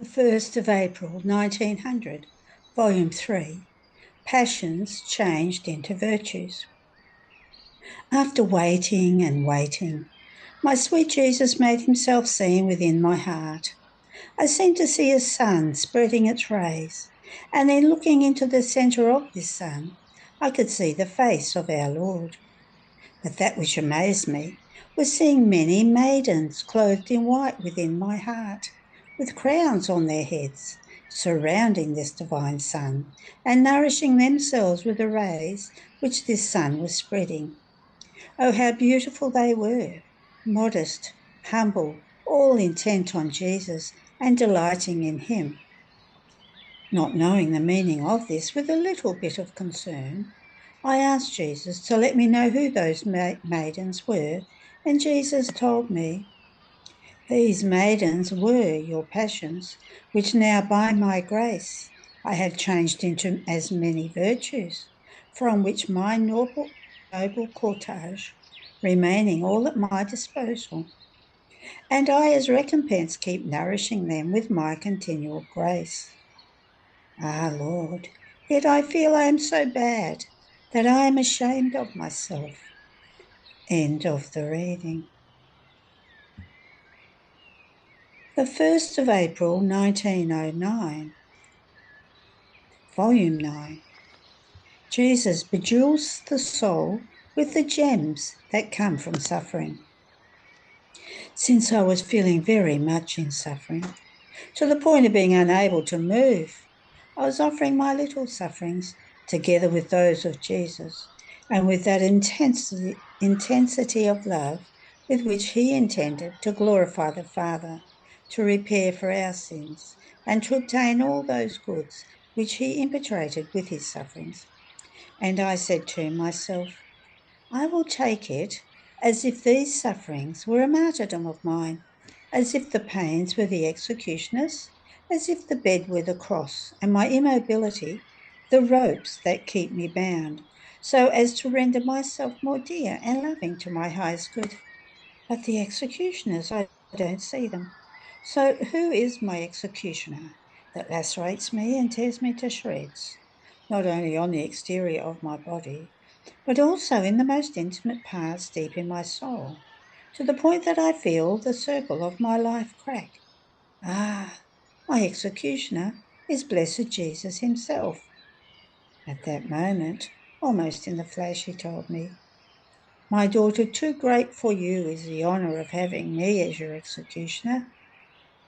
The 1st of April 1900, Volume 3, Passions Changed into Virtues. After waiting and waiting, my sweet Jesus made himself seen within my heart. I seemed to see a sun spreading its rays, and then looking into the centre of this sun, I could see the face of our Lord. But that which amazed me was seeing many maidens clothed in white within my heart, with crowns on their heads, surrounding this divine sun, and nourishing themselves with the rays which this sun was spreading. Oh, how beautiful they were, modest, humble, all intent on Jesus and delighting in him. Not knowing the meaning of this, with a little bit of concern, I asked Jesus to let me know who those maidens were, and Jesus told me, "These maidens were your passions, which now by my grace I have changed into as many virtues, from which my noble cortege, remaining all at my disposal, and I as recompense keep nourishing them with my continual grace. Ah, Lord, yet I feel I am so bad that I am ashamed of myself." End of the reading. The 1st of April 1909, Volume 9. Jesus bejewels the soul with the gems that come from suffering. Since I was feeling very much in suffering, to the point of being unable to move, I was offering my little sufferings together with those of Jesus, and with that intensity of love with which he intended to glorify the Father, to repair for our sins, and to obtain all those goods which he impetrated with his sufferings. And I said to myself, I will take it as if these sufferings were a martyrdom of mine, as if the pains were the executioners, as if the bed were the cross, and my immobility the ropes that keep me bound, so as to render myself more dear and loving to my highest good. But the executioners, I don't see them. So who is my executioner that lacerates me and tears me to shreds, not only on the exterior of my body, but also in the most intimate parts deep in my soul, to the point that I feel the circle of my life crack? Ah, my executioner is blessed Jesus himself. At that moment, almost in the flash, he told me, "My daughter, too great for you is the honour of having me as your executioner.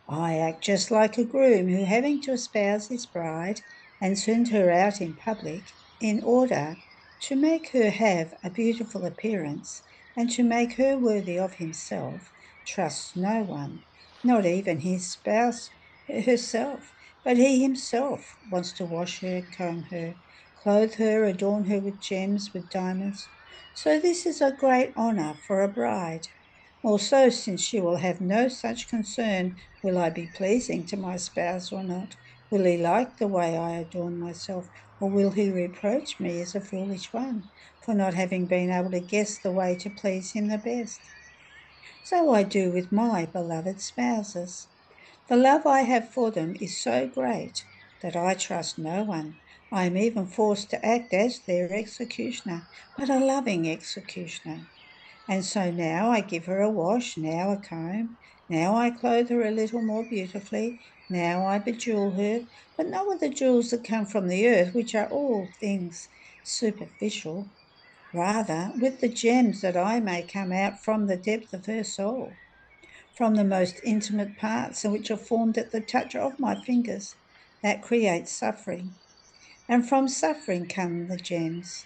I act just like a groom who, having to espouse his bride and send her out in public in order to make her have a beautiful appearance and to make her worthy of himself, trusts no one, not even his spouse herself, but he himself wants to wash her, comb her, clothe her, adorn her with gems, with diamonds. So this is a great honour for a bride. Also, since she will have no such concern, will I be pleasing to my spouse or not? Will he like the way I adorn myself, or will he reproach me as a foolish one for not having been able to guess the way to please him the best? So I do with my beloved spouses. The love I have for them is so great that I trust no one. I am even forced to act as their executioner, but a loving executioner. And so now I give her a wash, now a comb, now I clothe her a little more beautifully, now I bejewel her, but not with the jewels that come from the earth, which are all things superficial, rather with the gems that I may come out from the depth of her soul, from the most intimate parts, which are formed at the touch of my fingers, that creates suffering. And from suffering come the gems.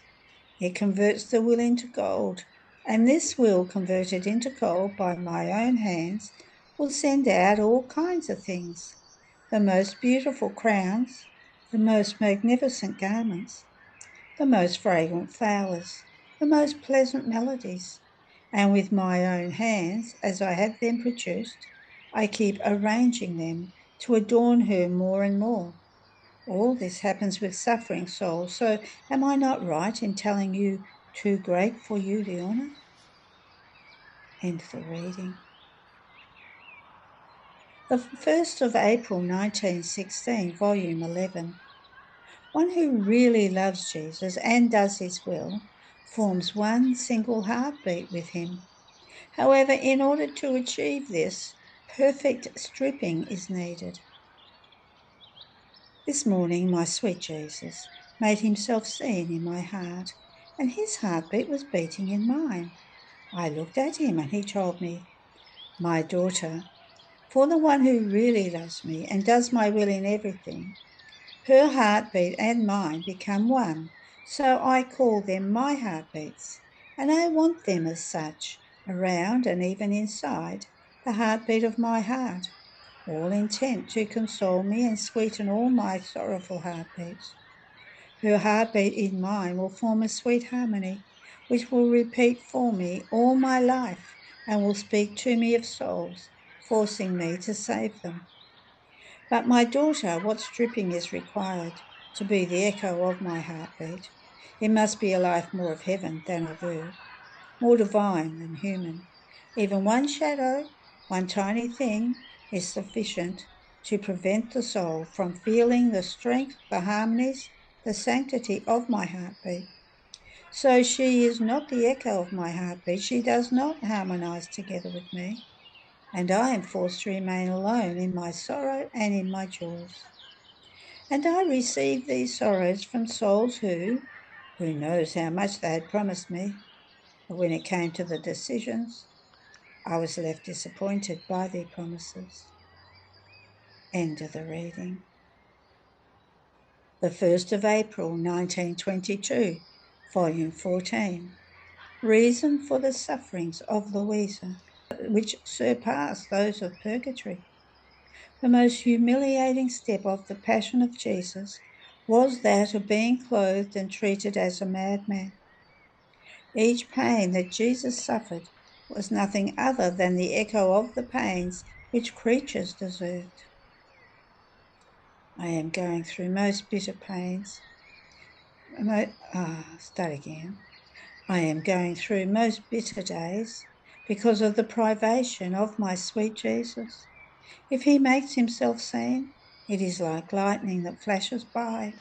It converts the will into gold, and this will, converted into gold by my own hands, will send out all kinds of things, the most beautiful crowns, the most magnificent garments, the most fragrant flowers, the most pleasant melodies, and with my own hands, as I have them produced, I keep arranging them to adorn her more and more. All this happens with suffering souls, so am I not right in telling you too great for you the honour? End the reading. The 1st of April 1916, Volume 11. One who really loves Jesus and does his will forms one single heartbeat with him. However, in order to achieve this, perfect stripping is needed. This morning, my sweet Jesus made himself seen in my heart, and his heartbeat was beating in mine. I looked at him and he told me, "My daughter, for the one who really loves me and does my will in everything, her heartbeat and mine become one, so I call them my heartbeats, and I want them as such, around and even inside the heartbeat of my heart, all intent to console me and sweeten all my sorrowful heartbeats. Her heartbeat in mine will form a sweet harmony, which will repeat for me all my life and will speak to me of souls, forcing me to save them. But my daughter, what stripping is required to be the echo of my heartbeat? It must be a life more of heaven than of earth, more divine than human. Even one shadow, one tiny thing, is sufficient to prevent the soul from feeling the strength, the harmonies, the sanctity of my heartbeat. So she is not the echo of my heartbeat. She does not harmonize together with me, and I am forced to remain alone in my sorrow and in my joys. And I received these sorrows from souls who knows how much they had promised me, but when it came to the decisions, I was left disappointed by their promises." End of the reading. The 1st of April 1922, Volume 14. Reason for the sufferings of Luisa, which surpass those of purgatory. The most humiliating step of the Passion of Jesus was that of being clothed and treated as a madman. Each pain that Jesus suffered was nothing other than the echo of the pains which creatures deserved. I am going through most bitter pains. Start again. I am going through most bitter days because of the privation of my sweet Jesus. If he makes himself seen, it is like lightning that flashes by.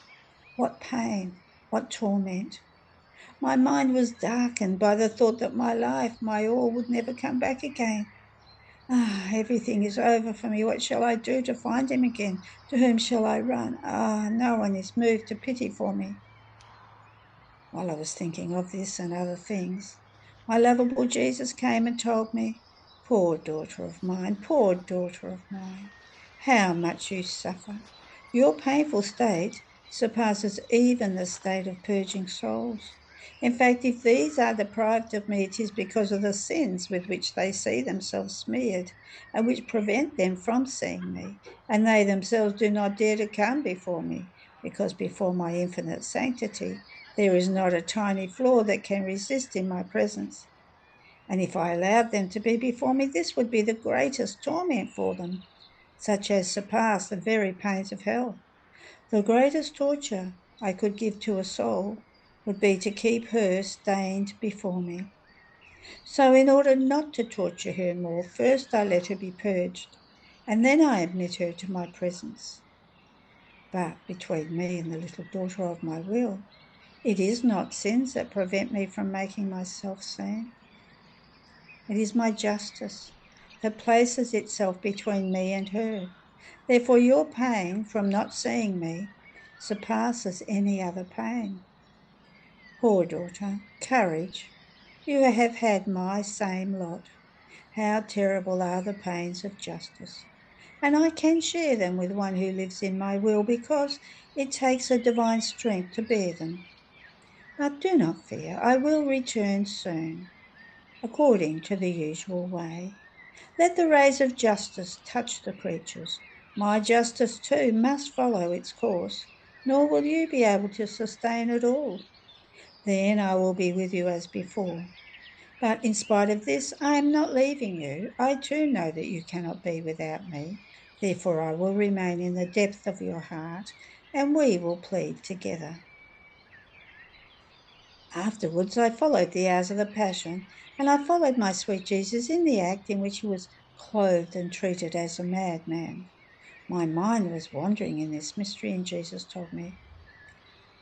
What pain, what torment. My mind was darkened by the thought that my life, my all, would never come back again. Everything is over for me. What shall I do to find him again? To whom shall I run? No one is moved to pity for me. While I was thinking of this and other things, my lovable Jesus came and told me, "Poor daughter of mine, poor daughter of mine, how much you suffer. Your painful state surpasses even the state of purging souls. In fact, if these are deprived of me, it is because of the sins with which they see themselves smeared and which prevent them from seeing me, and they themselves do not dare to come before me, because before my infinite sanctity there is not a tiny flaw that can resist in my presence. And if I allowed them to be before me, this would be the greatest torment for them, such as surpass the very pains of hell. The greatest torture I could give to a soul would be to keep her stained before me. So in order not to torture her more, first I let her be purged, and then I admit her to my presence. But between me and the little daughter of my will, it is not sins that prevent me from making myself seen. It is my justice that places itself between me and her. Therefore, your pain from not seeing me surpasses any other pain. Poor daughter, courage. You have had my same lot. How terrible are the pains of justice. And I can share them with one who lives in my will, because it takes a divine strength to bear them. But do not fear, I will return soon, according to the usual way. Let the rays of justice touch the creatures. My justice, too, must follow its course, nor will you be able to sustain it all. Then I will be with you as before. But in spite of this, I am not leaving you. I too know that you cannot be without me. Therefore, I will remain in the depth of your heart, and we will plead together. Afterwards, I followed the hours of the Passion, and I followed my sweet Jesus in the act in which he was clothed and treated as a madman. My mind was wandering in this mystery, and Jesus told me,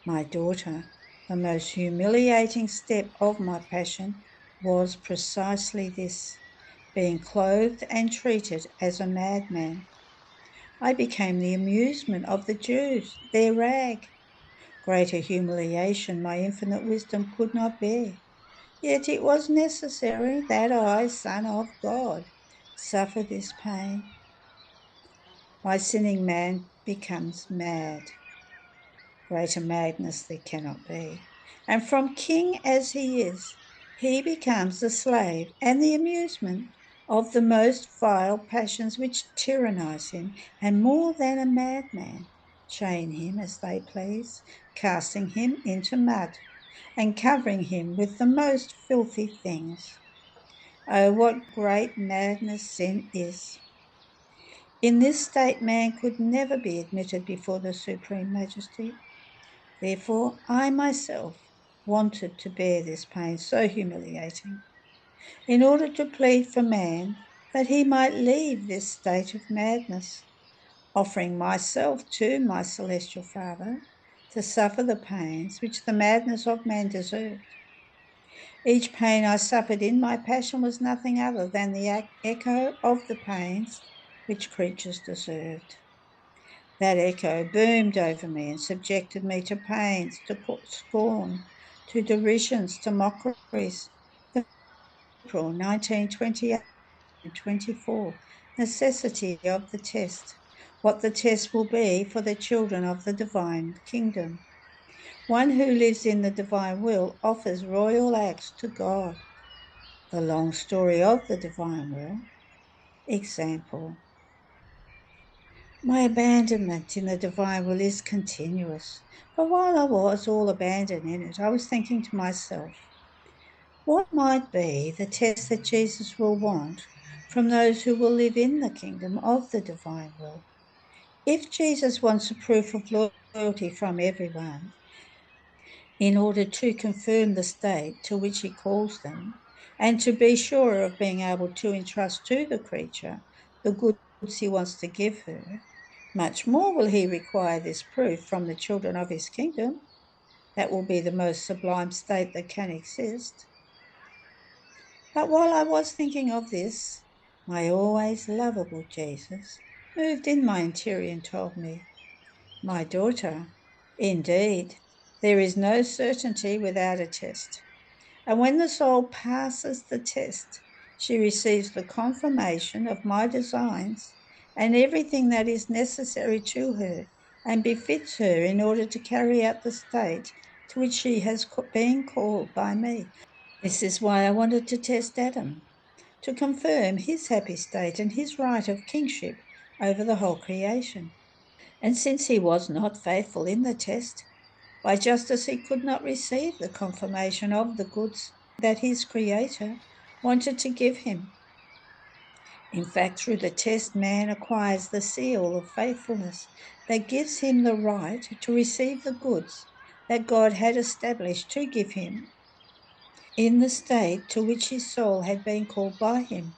"My daughter, the most humiliating step of my passion was precisely this, being clothed and treated as a madman. I became the amusement of the Jews, their rag. Greater humiliation my infinite wisdom could not bear. Yet it was necessary that I, Son of God, suffer this pain. My sinning man becomes mad. Greater madness there cannot be. And from king as he is, he becomes the slave and the amusement of the most vile passions which tyrannize him, and more than a madman, chain him as they please, casting him into mud, and covering him with the most filthy things. Oh, what great madness sin is! In this state man could never be admitted before the Supreme Majesty. Therefore, I myself wanted to bear this pain so humiliating, in order to plead for man that he might leave this state of madness, offering myself to my celestial Father to suffer the pains which the madness of man deserved. Each pain I suffered in my passion was nothing other than the echo of the pains which creatures deserved. That echo boomed over me and subjected me to pains, to scorn, to derisions, to mockeries. April 1928 and 24. Necessity of the test. What the test will be for the children of the divine kingdom. One who lives in the divine will offers royal acts to God. The long story of the divine will. Example. My abandonment in the divine will is continuous. But while I was all abandoned in it, I was thinking to myself, what might be the test that Jesus will want from those who will live in the kingdom of the divine will? If Jesus wants a proof of loyalty from everyone in order to confirm the state to which he calls them, and to be sure of being able to entrust to the creature the goods he wants to give her, much more will he require this proof from the children of his kingdom. That will be the most sublime state that can exist. But while I was thinking of this, my always lovable Jesus moved in my interior and told me, "My daughter, indeed, there is no certainty without a test. And when the soul passes the test, she receives the confirmation of my designs and everything that is necessary to her and befits her in order to carry out the state to which she has been called by me. This is why I wanted to test Adam, to confirm his happy state and his right of kingship over the whole creation. And since he was not faithful in the test, by justice he could not receive the confirmation of the goods that his Creator wanted to give him. In fact, through the test, man acquires the seal of faithfulness that gives him the right to receive the goods that God had established to give him in the state to which his soul had been called by him.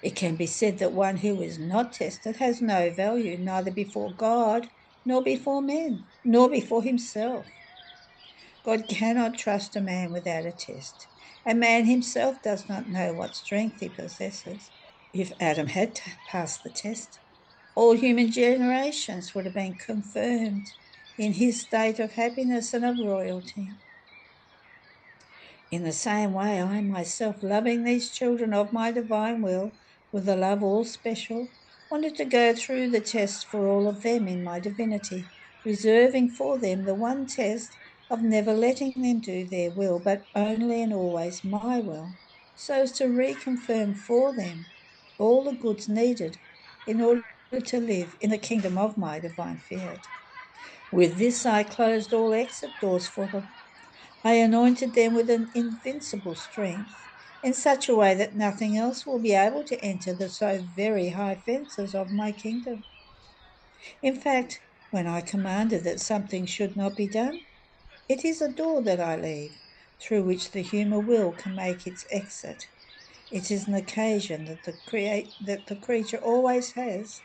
It can be said that one who is not tested has no value, neither before God, nor before men, nor before himself. God cannot trust a man without a test. A man himself does not know what strength he possesses. If Adam had passed the test, all human generations would have been confirmed in his state of happiness and of royalty. In the same way, I myself, loving these children of my divine will with a love all special, wanted to go through the test for all of them in my divinity, reserving for them the one test of never letting them do their will, but only and always my will, so as to reconfirm for them all the goods needed in order to live in the kingdom of my divine fiat. With this, I closed all exit doors for them. I anointed them with an invincible strength in such a way that nothing else will be able to enter the so very high fences of my kingdom. In fact, when I commanded that something should not be done, it is a door that I leave through which the human will can make its exit. It is an occasion that the creature always has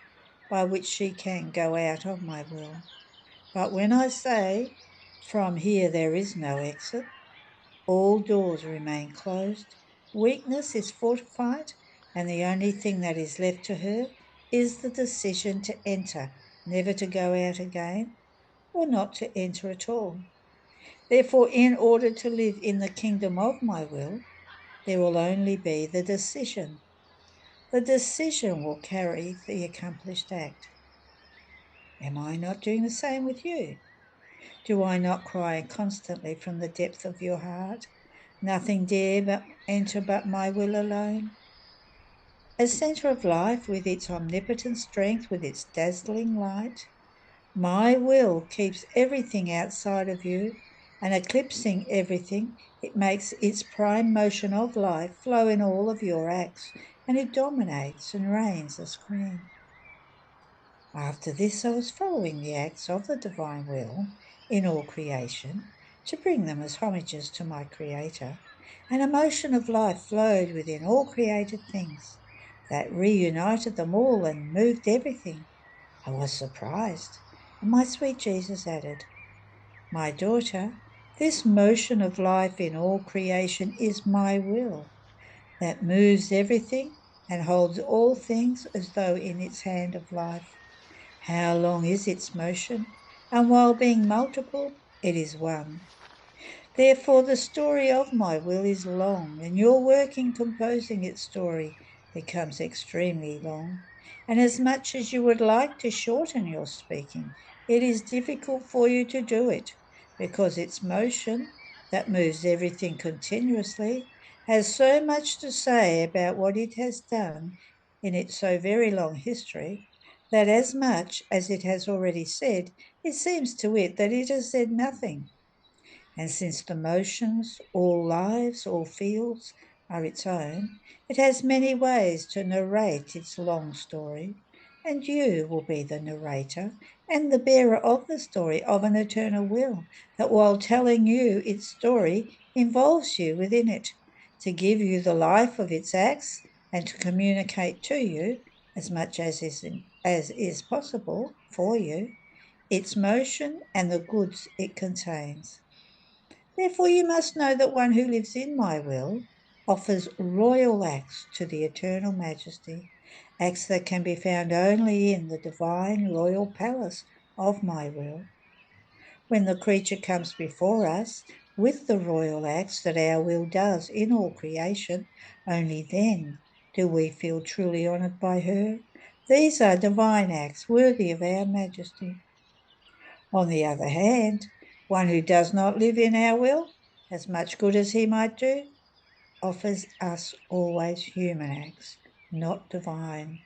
by which she can go out of my will. But when I say, from here there is no exit, all doors remain closed, weakness is fortified, and the only thing that is left to her is the decision to enter, never to go out again, or not to enter at all. Therefore, in order to live in the kingdom of my will, there will only be the decision. The decision will carry the accomplished act. Am I not doing the same with you? Do I not cry constantly from the depth of your heart? Nothing dare but enter but my will alone? As centre of life, with its omnipotent strength, with its dazzling light, my will keeps everything outside of you, and eclipsing everything, it makes its prime motion of life flow in all of your acts, and it dominates and reigns as queen. After this, I was following the acts of the divine will in all creation to bring them as homages to my Creator, and a motion of life flowed within all created things that reunited them all and moved everything. I was surprised, and my sweet Jesus added, "My daughter, this motion of life in all creation is my will that moves everything and holds all things as though in its hand of life. How long is its motion? And while being multiple, it is one. Therefore, the story of my will is long, and your work in composing its story becomes extremely long. And as much as you would like to shorten your speaking, it is difficult for you to do it, because its motion, that moves everything continuously, has so much to say about what it has done in its so very long history, that as much as it has already said, it seems to it that it has said nothing. And since the motions, all lives, all fields are its own, it has many ways to narrate its long story, and you will be the narrator and the bearer of the story of an eternal will that, while telling you its story, involves you within it, to give you the life of its acts and to communicate to you, as much as is possible for you, its motion and the goods it contains. Therefore, you must know that one who lives in my will offers royal acts to the eternal majesty, acts that can be found only in the divine royal palace of my will. When the creature comes before us with the royal acts that our will does in all creation, only then do we feel truly honoured by her. These are divine acts worthy of our majesty. On the other hand, one who does not live in our will, as much good as he might do, offers us always human acts, not divine,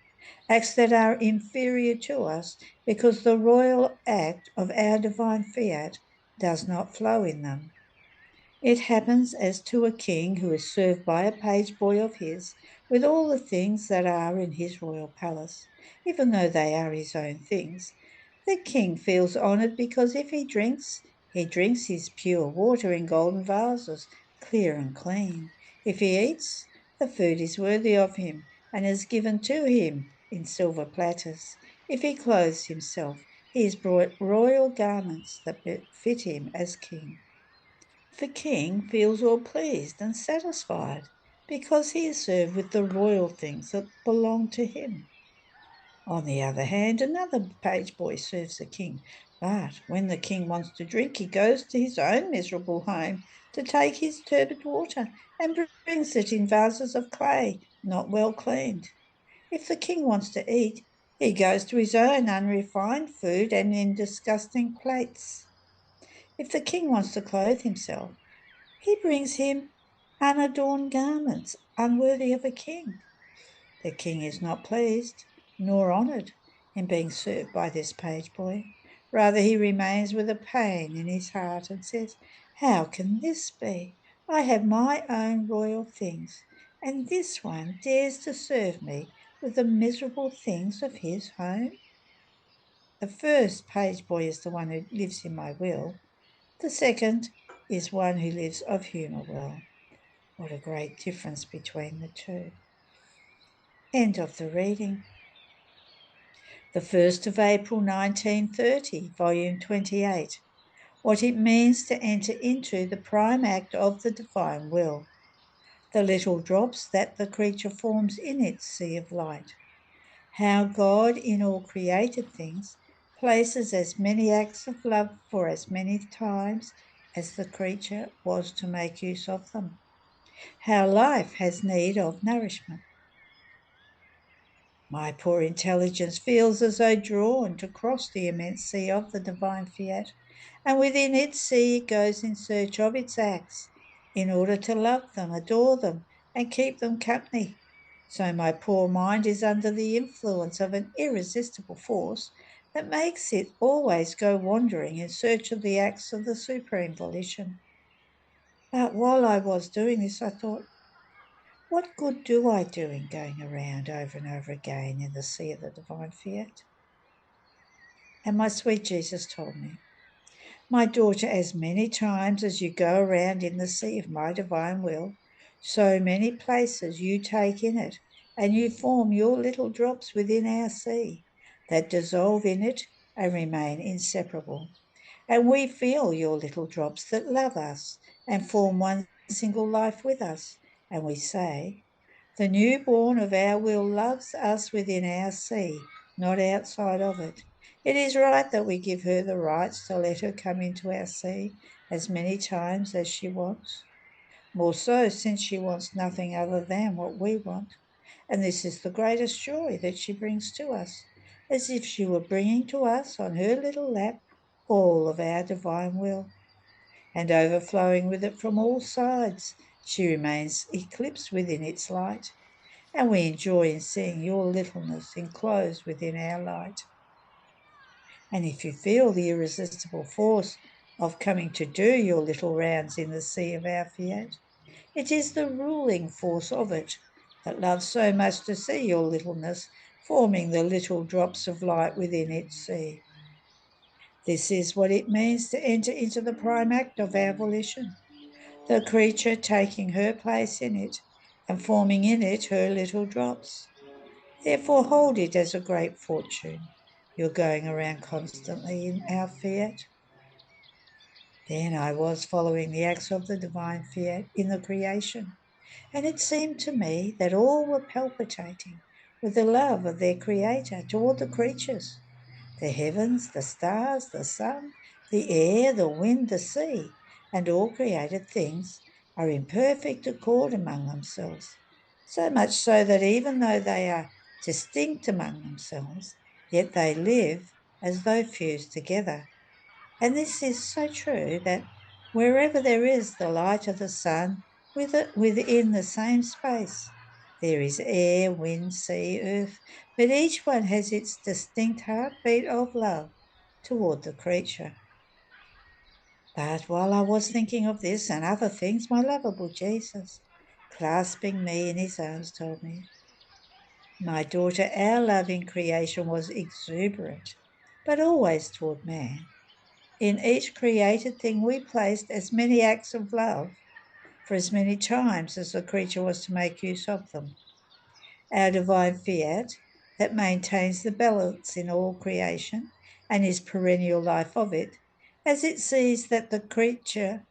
acts that are inferior to us because the royal act of our divine fiat does not flow in them. It happens as to a king who is served by a page boy of his with all the things that are in his royal palace, even though they are his own things. The king feels honoured because if he drinks his pure water in golden vases, clear and clean. If he eats, the food is worthy of him and is given to him in silver platters. If he clothes himself, he is brought royal garments that fit him as king. The king feels all pleased and satisfied because he is served with the royal things that belong to him. On the other hand, another page boy serves the king, but when the king wants to drink, he goes to his own miserable home to take his turbid water and brings it in vases of clay, not well cleaned. If the king wants to eat, he goes to his own unrefined food and in disgusting plates. If the king wants to clothe himself, he brings him unadorned garments, unworthy of a king. The king is not pleased nor honoured in being served by this page boy. Rather, he remains with a pain in his heart and says, "How can this be? I have my own royal things, and this one dares to serve me with the miserable things of his home." The first page boy is the one who lives in my will. The second is one who lives of human will. What a great difference between the two. End of the reading. The 1st of April 1930, Volume 28. What it means to enter into the prime act of the divine will. The little drops that the creature forms in its sea of light. How God in all created things places as many acts of love for as many times as the creature was to make use of them. How life has need of nourishment. My poor intelligence feels as though drawn to cross the immense sea of the divine fiat, and within its sea it goes in search of its acts, in order to love them, adore them, and keep them company. So my poor mind is under the influence of an irresistible force that makes it always go wandering in search of the acts of the supreme volition. But while I was doing this, I thought, what good do I do in going around over and over again in the sea of the divine fiat? And my sweet Jesus told me, my daughter, as many times as you go around in the sea of my divine will, so many places you take in it, and you form your little drops within our sea that dissolve in it and remain inseparable. And we feel your little drops that love us and form one single life with us. And we say, the newborn of our will loves us within our sea, not outside of it. It is right that we give her the rights to let her come into our sea as many times as she wants. More so, since she wants nothing other than what we want. And this is the greatest joy that she brings to us, as if she were bringing to us on her little lap all of our divine will. And overflowing with it from all sides, she remains eclipsed within its light, and we enjoy in seeing your littleness enclosed within our light. And if you feel the irresistible force of coming to do your little rounds in the sea of our fiat, it is the ruling force of it that loves so much to see your littleness forming the little drops of light within its sea. This is what it means to enter into the prime act of our volition, the creature taking her place in it and forming in it her little drops. Therefore hold it as a great fortune. You're going around constantly in our fiat. Then I was following the acts of the divine fiat in the creation, and it seemed to me that all were palpitating with the love of their Creator toward the creatures. The heavens, the stars, the sun, the air, the wind, the sea, and all created things are in perfect accord among themselves, so much so that even though they are distinct among themselves, yet they live as though fused together. And this is so true that wherever there is the light of the sun within the same space, there is air, wind, sea, earth, but each one has its distinct heartbeat of love toward the creature. But while I was thinking of this and other things, my lovable Jesus, clasping me in his arms, told me, my daughter, our love in creation was exuberant, but always toward man. In each created thing we placed as many acts of love for as many times as the creature was to make use of them. Our divine fiat, that maintains the balance in all creation and is perennial life of it, as it sees that the creature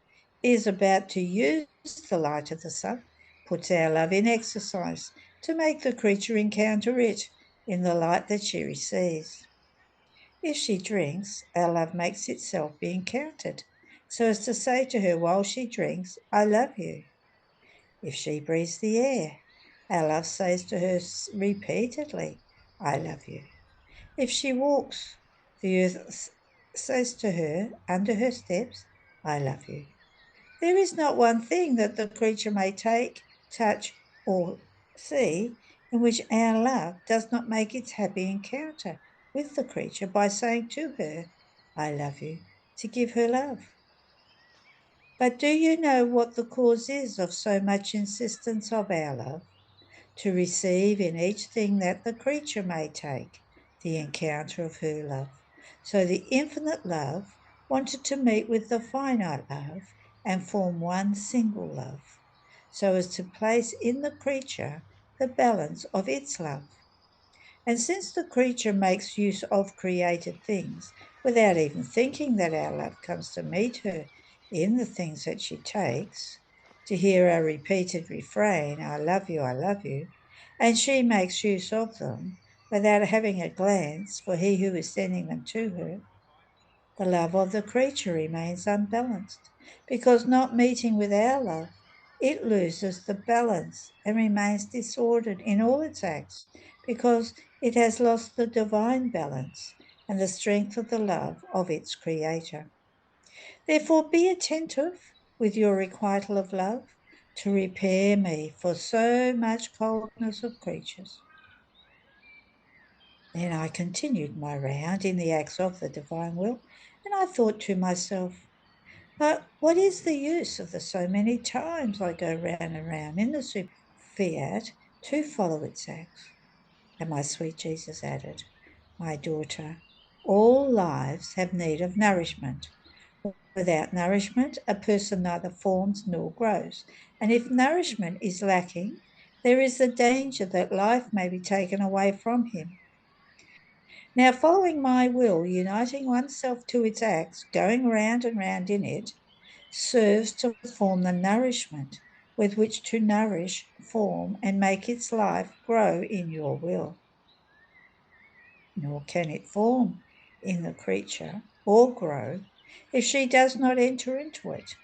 is about to use the light of the sun, puts our love in exercise to make the creature encounter it in the light that she receives. If she drinks, our love makes itself be encountered, so as to say to her while she drinks, I love you. If she breathes the air, our love says to her repeatedly, I love you. If she walks, the earth says to her under her steps, I love you. There is not one thing that the creature may take, touch, or see in which our love does not make its happy encounter with the creature by saying to her, I love you, to give her love. But do you know what the cause is of so much insistence of our love? To receive in each thing that the creature may take, the encounter of her love. So the infinite love wanted to meet with the finite love and form one single love. so as to place in the creature the balance of its love. And since the creature makes use of created things without even thinking that our love comes to meet her in the things that she takes, to hear our repeated refrain, I love you, and she makes use of them without having a glance for he who is sending them to her, the love of the creature remains unbalanced, because not meeting with our love, it loses the balance and remains disordered in all its acts, because it has lost the divine balance and the strength of the love of its Creator. Therefore, be attentive with your requital of love to repair me for so much coldness of creatures. Then I continued my round in the acts of the divine will, and I thought to myself, but what is the use of the so many times I go round and round in the fiat to follow its acts? And my sweet Jesus added, my daughter, all lives have need of nourishment. Without nourishment, a person neither forms nor grows. And if nourishment is lacking, there is the danger that life may be taken away from him. Now, following my will, uniting oneself to its acts, going round and round in it, serves to form the nourishment with which to nourish, form, and make its life grow in your will. Nor can it form in the creature or grow if she does not enter into it,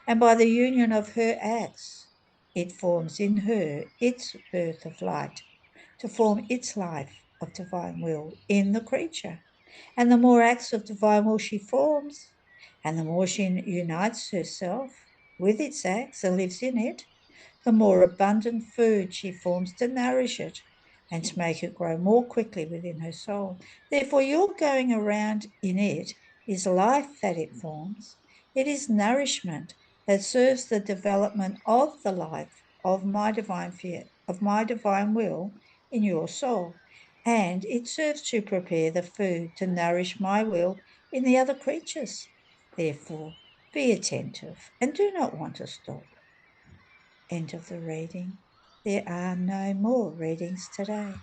and by the union of her acts, it forms in her its birth of light, to form its life of divine will in the creature. And the more acts of divine will she forms, and the more she unites herself with its acts and lives in it, the more abundant food she forms to nourish it and to make it grow more quickly within her soul. Therefore, your going around in it is life that it forms. It is nourishment that serves the development of the life of my divine fear, of my divine will in your soul. And it serves to prepare the food to nourish my will in the other creatures. Therefore, be attentive and do not want to stop. End of the reading. There are no more readings today.